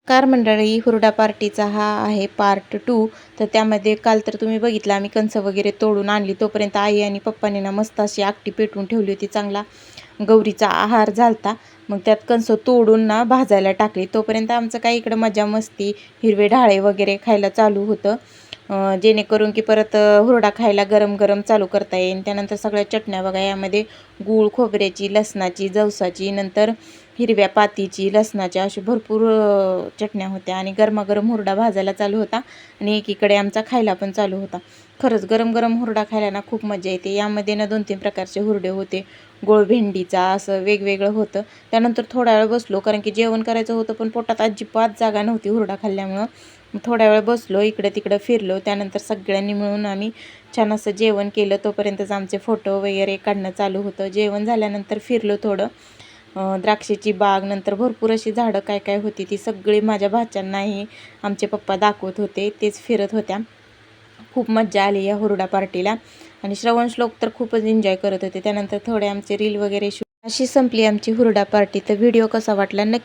Car मंडळी, हुरडा पार्टीचा हा आहे पार्ट 2. तर त्यामध्ये काल तर तुम्ही बघितलं आम्ही कणसं वगैरे तोडून आणली, तोपर्यंत आई आणि पप्पांनी ना मस्त अशी आकटी पेटवून ठेवली होती. चांगला गौरीचा आहार झालता. मग त्यात कणसं तोडून ना भाजायला टाकली. तोपर्यंत आमचं काही इकडं मजा मस्ती, हिरवे ढाळे वगैरे खायला चालू होतं. जेणेकरून की परत हुरडा खायला गरम गरम चालू करता येईल. त्यानंतर सगळ्या चटण्या बघा, यामध्ये गूळ खोबऱ्याची, लसणाची, जवसाची, नंतर हिरव्या पातीची, लसणाच्या, अशा भरपूर चटण्या होत्या आणि गरमागरम हुरडा भाजायला चालू होता आणि एकीकडे आमचा खायला पण चालू होता. खरंच गरम गरम हुरडा खायला ना खूप मजा येते. यामध्ये ना 2-3 प्रकारचे हुरडे होते. गोळ भेंडीचा असं वेगवेगळं होतं. त्यानंतर थोडा वेळ बसलो, कारण की जेवण करायचं होतं पण पोटात अजिबात जागा नव्हती हुरडा खाल्ल्यामुळं. थोड्या वेळ बसलो, इकडं तिकडं फिरलो. त्यानंतर सगळ्यांनी मिळून आम्ही छान असं जेवण केलं. तोपर्यंतच आमचे फोटो वगैरे काढणं चालू होतं. जेवण झाल्यानंतर फिरलो थोडं. द्राक्षाची बाग, नंतर भरपूर अशी झाडं काय काय होती ती सगळी माझ्या भाच्यांनाही आमचे पप्पा दाखवत होते. तेच फिरत होत्या. खूप मज्जा आली या हुरडा पार्टीला आणि श्रवण श्लोक तर खूपच एन्जॉय करत होते. त्यानंतर थोडे आमचे रील वगैरे अशी संपली आमची हुरडा पार्टी. तर व्हिडिओ कसा वाटला नक्की